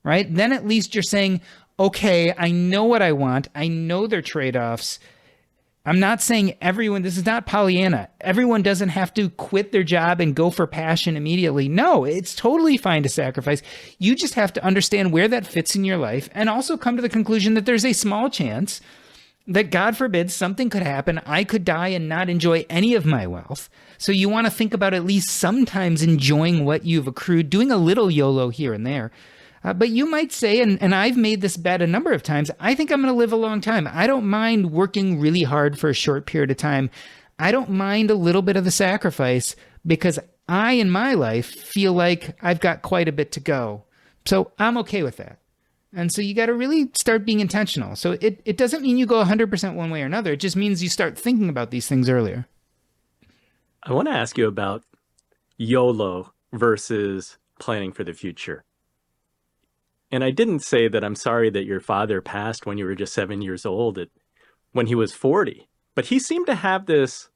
right? Then at least you're saying, okay, I know what I want. I know their trade-offs. I'm not saying everyone, this is not Pollyanna. Everyone doesn't have to quit their job and go for passion immediately. No, it's totally fine to sacrifice. You just have to understand where that fits in your life, and also come to the conclusion that there's a small chance that, God forbid, something could happen. I could die and not enjoy any of my wealth. So you want to think about at least sometimes enjoying what you've accrued, doing a little YOLO here and there. But you might say, and I've made this bet a number of times, I think I'm going to live a long time. I don't mind working really hard for a short period of time. I don't mind a little bit of the sacrifice, because I, in my life, feel like I've got quite a bit to go. So I'm okay with that. And so you got to really start being intentional. So it doesn't mean you go 100% one way or another. It just means you start thinking about these things earlier. I want to ask you about YOLO versus planning for the future. And I didn't say that I'm sorry that your father passed when you were just 7 years old, when he was 40. But he seemed to have this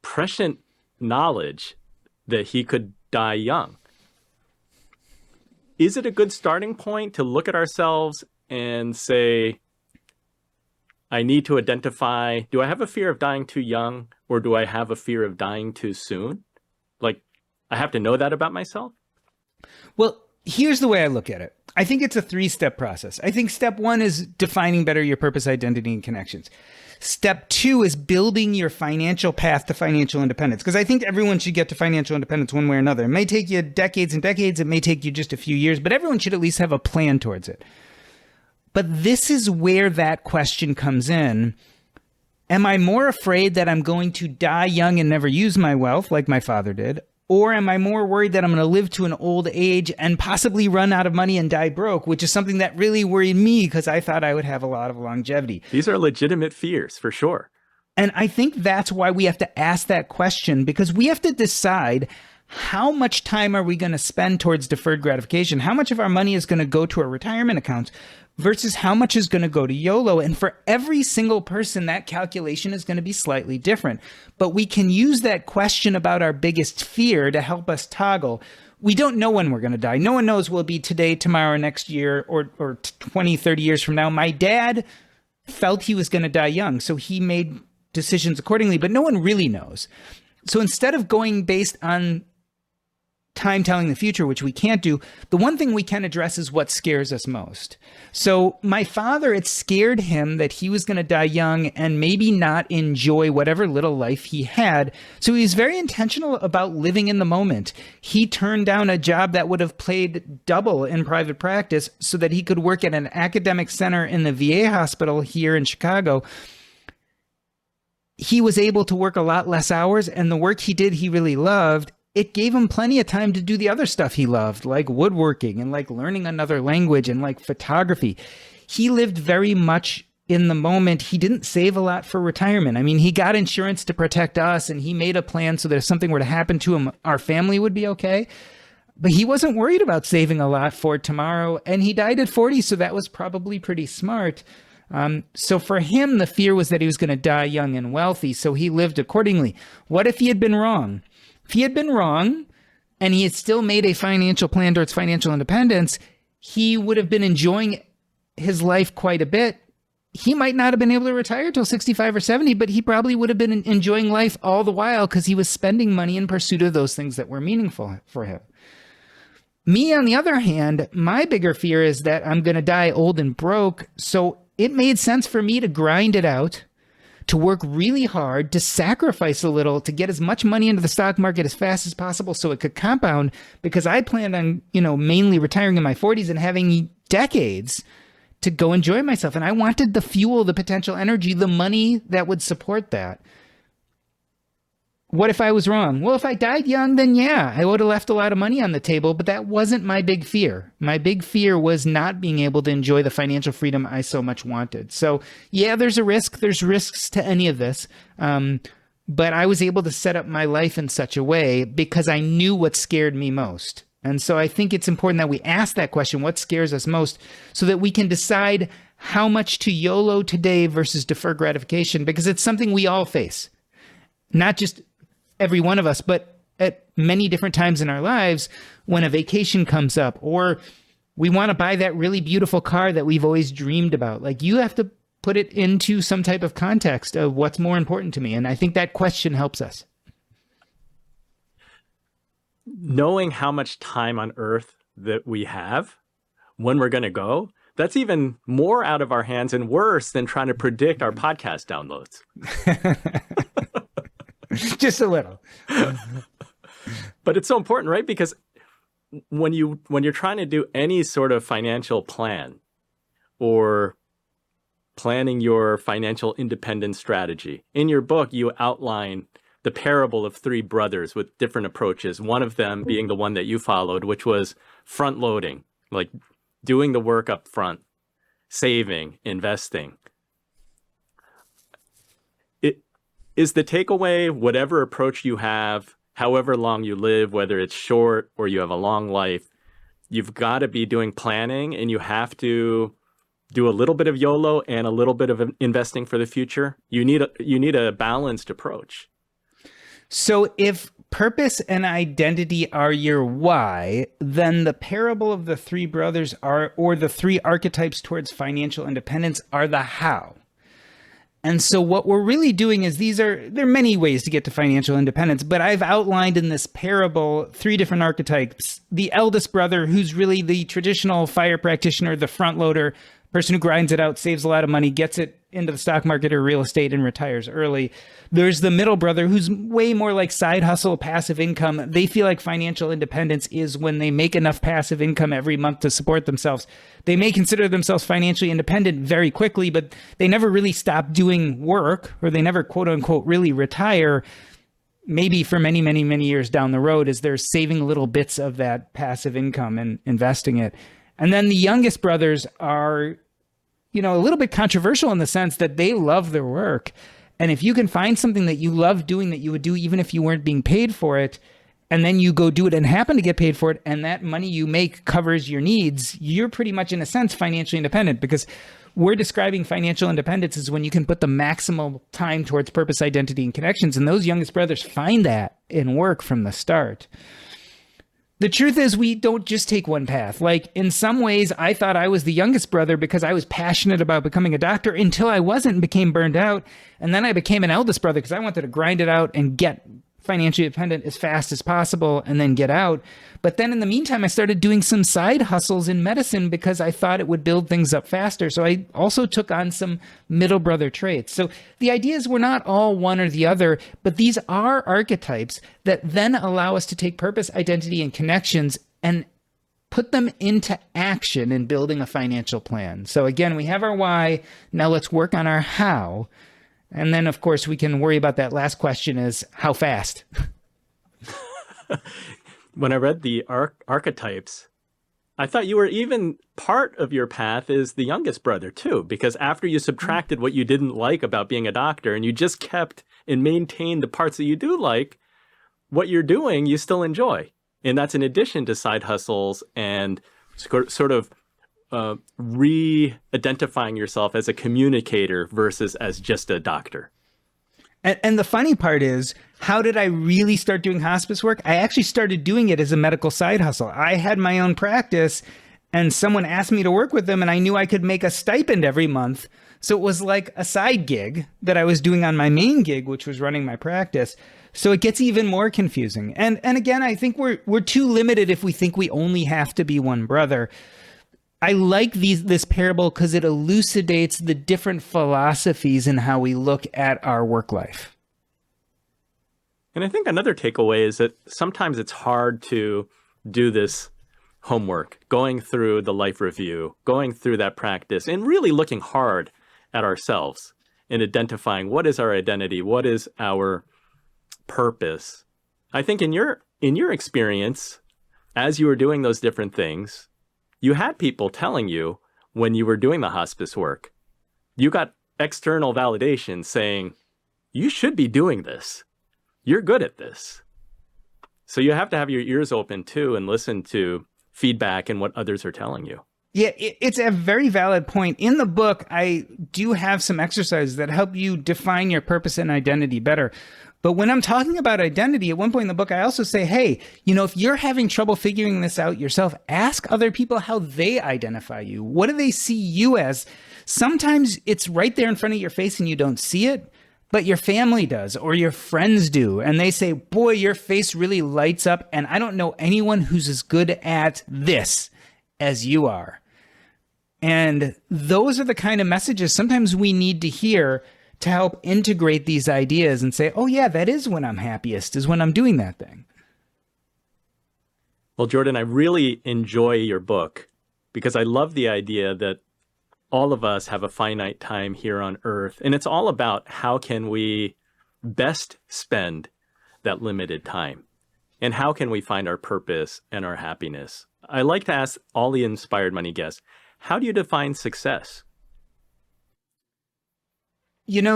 prescient knowledge that he could die young. Is it a good starting point to look at ourselves and say, I need to identify, do I have a fear of dying too young, or do I have a fear of dying too soon? Like, I have to know that about myself? Well, here's the way I look at it. I think it's a 3-step process. I think step 1 is defining better your purpose, identity, and connections. Step 2 is building your financial path to financial independence, because I think everyone should get to financial independence one way or another. It may take you decades and decades. It may take you just a few years, but everyone should at least have a plan towards it. But this is where that question comes in. Am I more afraid that I'm going to die young and never use my wealth like my father did? Or am I more worried that I'm going to live to an old age and possibly run out of money and die broke, which is something that really worried me because I thought I would have a lot of longevity. These are legitimate fears, for sure. And I think that's why we have to ask that question, because we have to decide how much time are we going to spend towards deferred gratification? How much of our money is going to go to our retirement accounts versus how much is going to go to YOLO? And for every single person, that calculation is going to be slightly different. But we can use that question about our biggest fear to help us toggle. We don't know when we're going to die. No one knows we'll be today, tomorrow, next year, or 20, 30 years from now. My dad felt he was going to die young, so he made decisions accordingly, but no one really knows. So instead of going based on time telling the future, which we can't do, the one thing we can address is what scares us most. So my father, it scared him that he was going to die young and maybe not enjoy whatever little life he had. So he was very intentional about living in the moment. He turned down a job that would have paid double in private practice so that he could work at an academic center in the VA hospital here in Chicago. He was able to work a lot less hours, and the work he did, he really loved. It gave him plenty of time to do the other stuff he loved, like woodworking and like learning another language and like photography. He lived very much in the moment. He didn't save a lot for retirement. I mean, he got insurance to protect us, and he made a plan so that if something were to happen to him, our family would be okay. But he wasn't worried about saving a lot for tomorrow, and he died at 40, so that was probably pretty smart. So for him, the fear was that he was going to die young and wealthy, so he lived accordingly. What if he had been wrong? If he had been wrong and he had still made a financial plan towards financial independence, he would have been enjoying his life quite a bit. He might not have been able to retire till 65 or 70, but he probably would have been enjoying life all the while because he was spending money in pursuit of those things that were meaningful for him. Me, on the other hand, my bigger fear is that I'm going to die old and broke. So it made sense for me to grind it out, to work really hard, to sacrifice a little, to get as much money into the stock market as fast as possible so it could compound, because I planned on, mainly retiring in my 40s and having decades to go enjoy myself. And I wanted the fuel, the potential energy, the money that would support that. What if I was wrong? Well, if I died young, then yeah, I would have left a lot of money on the table, but that wasn't my big fear. My big fear was not being able to enjoy the financial freedom I so much wanted. So yeah, there's a risk. There's risks to any of this. But I was able to set up my life in such a way because I knew what scared me most. And so I think it's important that we ask that question, what scares us most, so that we can decide how much to YOLO today versus deferred gratification, because it's something we all face. Not just every one of us, but at many different times in our lives, when a vacation comes up or we want to buy that really beautiful car that we've always dreamed about. Like, you have to put it into some type of context of what's more important to me. And I think that question helps us. Knowing how much time on earth that we have, when we're going to go, that's even more out of our hands and worse than trying to predict our podcast downloads. Just a little. But it's so important, right? Because when you're trying to do any sort of financial plan or planning your financial independence strategy, in your book, you outline the parable of 3 brothers with different approaches, one of them being the one that you followed, which was front loading, like doing the work up front, saving, investing. It is the takeaway, whatever approach you have, however long you live, whether it's short or you have a long life, you've got to be doing planning, and you have to do a little bit of YOLO and a little bit of investing for the future. You need a balanced approach. So if purpose and identity are your why, then the parable of the three brothers or the three archetypes towards financial independence are the how. And so what we're really doing is there are many ways to get to financial independence, but I've outlined in this parable 3 different archetypes. The eldest brother, who's really the traditional fire practitioner, the front loader, person who grinds it out, saves a lot of money, gets it into the stock market or real estate and retires early. There's the middle brother, who's way more like side hustle, passive income. They feel like financial independence is when they make enough passive income every month to support themselves. They may consider themselves financially independent very quickly, but they never really stop doing work, or they never, quote unquote, really retire, maybe for many, many, many years down the road, as they're saving little bits of that passive income and investing it. And then the youngest brothers are, a little bit controversial in the sense that they love their work. And if you can find something that you love doing that you would do even if you weren't being paid for it, and then you go do it and happen to get paid for it, and that money you make covers your needs, you're pretty much, in a sense, financially independent, because we're describing financial independence as when you can put the maximal time towards purpose, identity, and connections. And those youngest brothers find that in work from the start. The truth is, we don't just take one path. Like, in some ways, I thought I was the youngest brother because I was passionate about becoming a doctor until I wasn't and became burned out. And then I became an eldest brother because I wanted to grind it out and get financially independent as fast as possible and then get out. But then in the meantime, I started doing some side hustles in medicine because I thought it would build things up faster. So I also took on some middle brother traits. So the idea is we're not all one or the other, but these are archetypes that then allow us to take purpose, identity, and connections and put them into action in building a financial plan. So again, we have our why. Now let's work on our how. And then, of course, we can worry about that last question is how fast? When I read the archetypes, I thought you were even part of your path is the youngest brother, too, because after you subtracted what you didn't like about being a doctor and you just kept and maintained the parts that you do like, what you're doing, you still enjoy. And that's in addition to side hustles and sort of re-identifying yourself as a communicator versus as just a doctor. And the funny part is, how did I really start doing hospice work? I actually started doing it as a medical side hustle. I had my own practice and someone asked me to work with them and I knew I could make a stipend every month. So it was like a side gig that I was doing on my main gig, which was running my practice. So it gets even more confusing. And again, I think we're too limited if we think we only have to be one brother. I like this parable because it elucidates the different philosophies in how we look at our work life. And I think another takeaway is that sometimes it's hard to do this homework, going through the life review, going through that practice, and really looking hard at ourselves and identifying what is our identity, what is our purpose. I think in your experience, as you were doing those different things, you had people telling you when you were doing the hospice work, you got external validation saying, you should be doing this. You're good at this. So you have to have your ears open too and listen to feedback and what others are telling you. Yeah, it's a very valid point. In the book, I do have some exercises that help you define your purpose and identity better. But when I'm talking about identity, at one point in the book, I also say, hey, if you're having trouble figuring this out yourself, ask other people how they identify you. What do they see you as? Sometimes it's right there in front of your face and you don't see it, but your family does or your friends do. And they say, boy, your face really lights up. And I don't know anyone who's as good at this as you are. And those are the kind of messages sometimes we need to hear to help integrate these ideas and say, oh yeah, that is when I'm happiest, is when I'm doing that thing. Well, Jordan, I really enjoy your book because I love the idea that all of us have a finite time here on Earth. And it's all about how can we best spend that limited time. And how can we find our purpose and our happiness? I like to ask all the Inspired Money guests, how do you define success?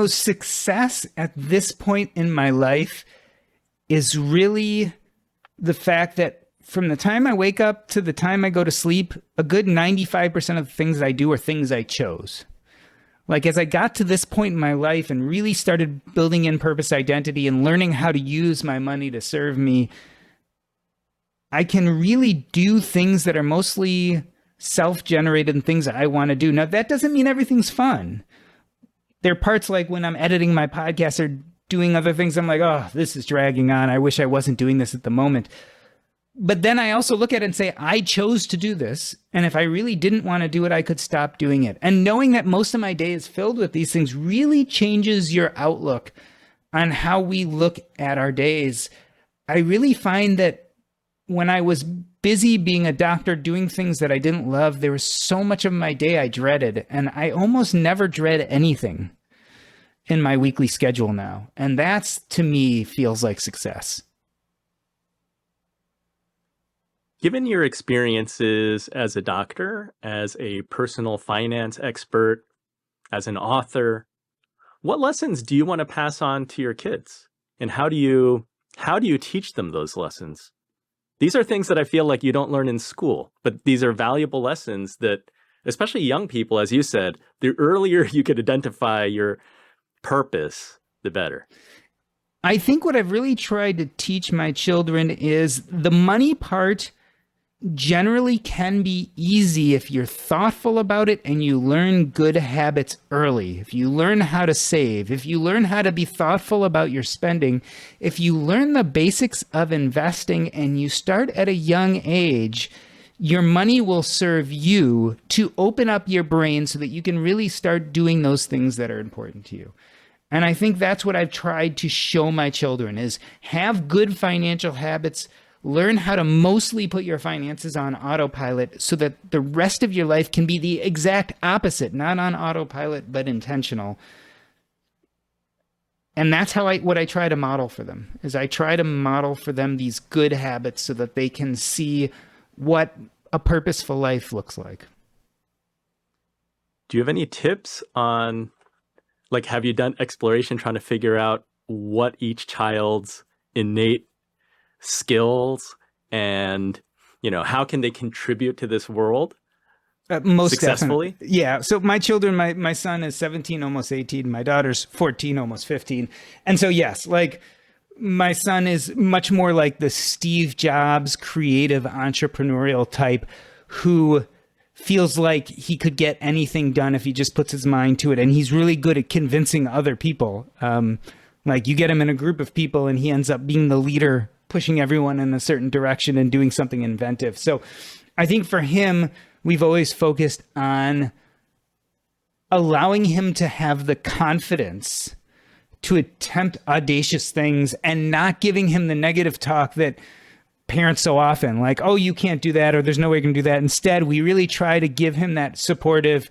Success at this point in my life is really the fact that from the time I wake up to the time I go to sleep, a good 95% of the things I do are things I chose. Like as I got to this point in my life and really started building in purpose identity and learning how to use my money to serve me, I can really do things that are mostly self-generated and things that I want to do. Now, that doesn't mean everything's fun. There are parts like when I'm editing my podcast or doing other things, I'm like, oh, this is dragging on. I wish I wasn't doing this at the moment. But then I also look at it and say, I chose to do this. And if I really didn't want to do it, I could stop doing it. And knowing that most of my day is filled with these things really changes your outlook on how we look at our days. I really find that when I was busy being a doctor, doing things that I didn't love, there was so much of my day I dreaded. And I almost never dread anything in my weekly schedule now. And that's, to me, feels like success. Given your experiences as a doctor, as a personal finance expert, as an author, what lessons do you want to pass on to your kids? And how do you teach them those lessons? These are things that I feel like you don't learn in school, but these are valuable lessons that, especially young people, as you said, the earlier you could identify your purpose, the better. I think what I've really tried to teach my children is the money part generally can be easy if you're thoughtful about it and you learn good habits early. If you learn how to save, if you learn how to be thoughtful about your spending, if you learn the basics of investing and you start at a young age, your money will serve you to open up your brain so that you can really start doing those things that are important to you. And I think that's what I've tried to show my children is have good financial habits. Learn how to mostly put your finances on autopilot so that the rest of your life can be the exact opposite, not on autopilot, but intentional. And that's what I try to model for them, is I try to model for them these good habits so that they can see what a purposeful life looks like. Do you have any tips on, like, have you done exploration trying to figure out what each child's innate skills and, how can they contribute to this world most successfully? Definitely. Yeah. So my children, my son is 17, almost 18. My daughter's 14, almost 15. And so, yes, like my son is much more like the Steve Jobs creative entrepreneurial type who feels like he could get anything done if he just puts his mind to it. And he's really good at convincing other people. Like you get him in a group of people and he ends up being the leader, pushing everyone in a certain direction and doing something inventive. So I think for him, we've always focused on allowing him to have the confidence to attempt audacious things and not giving him the negative talk that parents so often like, oh, you can't do that, or there's no way you can do that. Instead, we really try to give him that supportive,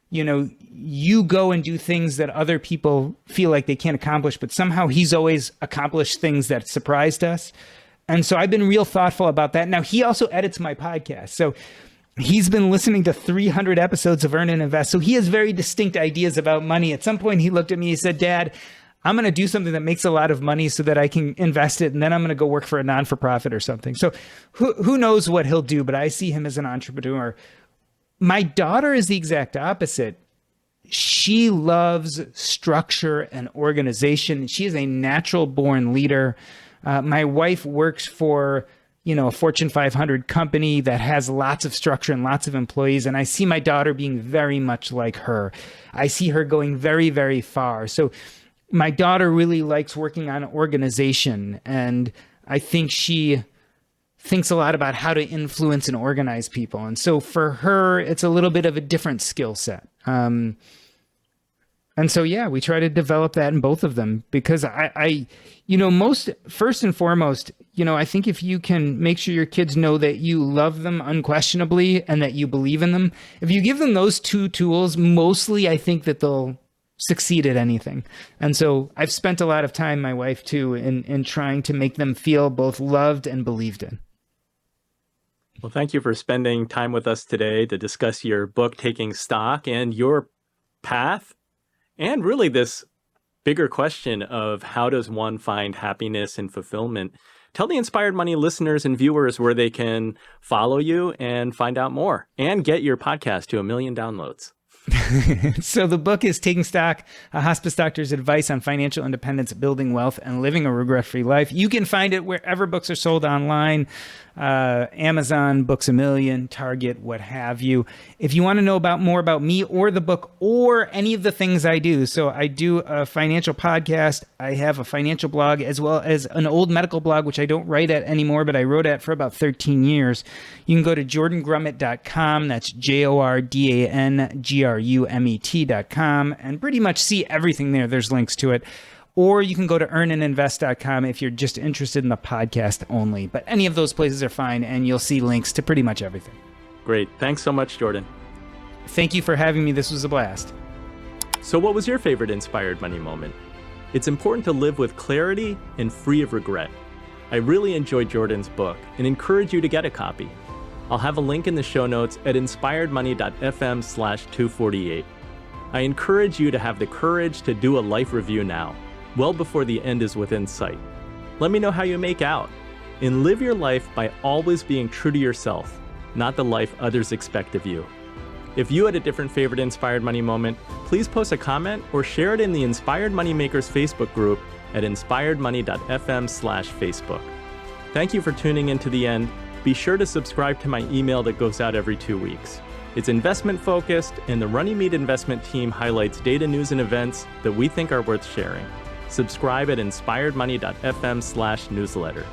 you go and do things that other people feel like they can't accomplish, but somehow he's always accomplished things that surprised us. And so I've been real thoughtful about that. Now, he also edits my podcast. So he's been listening to 300 episodes of Earn and Invest. So he has very distinct ideas about money. At some point, he looked at me, he said, Dad, I'm going to do something that makes a lot of money so that I can invest it. And then I'm going to go work for a non-for-profit or something. So who knows what he'll do, but I see him as an entrepreneur. My daughter is the exact opposite. She loves structure and organization. She is a natural born leader. My wife works for, a Fortune 500 company that has lots of structure and lots of employees. And I see my daughter being very much like her. I see her going very, very far. So my daughter really likes working on organization. And I think she thinks a lot about how to influence and organize people. And so for her, it's a little bit of a different skill set. And so, yeah, we try to develop that in both of them because first and foremost, I think if you can make sure your kids know that you love them unquestionably and that you believe in them, if you give them those two tools, mostly I think that they'll succeed at anything. And so I've spent a lot of time, my wife too, in trying to make them feel both loved and believed in. Well, thank you for spending time with us today to discuss your book, Taking Stock, and your path, and really this bigger question of how does one find happiness and fulfillment. Tell the Inspired Money listeners and viewers where they can follow you and find out more and get your podcast to 1 million downloads. So the book is Taking Stock, a hospice doctor's advice on financial independence, building wealth, and living a regret-free life. You can find it wherever books are sold online, Amazon, Books A Million, Target, what have you. If you want to know more about me or the book or any of the things I do, so I do a financial podcast, I have a financial blog, as well as an old medical blog, which I don't write at anymore, but I wrote at for about 13 years. You can go to jordangrumet.com. That's JORDANGRUMET.com, and pretty much see everything there. There's links to it. Or you can go to earnandinvest.com if you're just interested in the podcast only. But any of those places are fine, and you'll see links to pretty much everything. Great. Thanks so much, Jordan. Thank you for having me. This was a blast. So what was your favorite Inspired Money moment? It's important to live with clarity and free of regret. I really enjoyed Jordan's book and encourage you to get a copy. I'll have a link in the show notes at inspiredmoney.fm/248. I encourage you to have the courage to do a life review now, well before the end is within sight. Let me know how you make out, and live your life by always being true to yourself, not the life others expect of you. If you had a different favorite Inspired Money moment, please post a comment or share it in the Inspired Money Makers Facebook group at inspiredmoney.fm/Facebook. Thank you for tuning in to the end. Be sure to subscribe to my email that goes out every 2 weeks. It's investment focused, and the Runnymede investment team highlights data, news, and events that we think are worth sharing. Subscribe at inspiredmoney.fm/newsletter.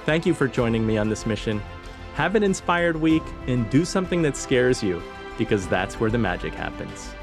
Thank you for joining me on this mission. Have an inspired week and do something that scares you, because that's where the magic happens.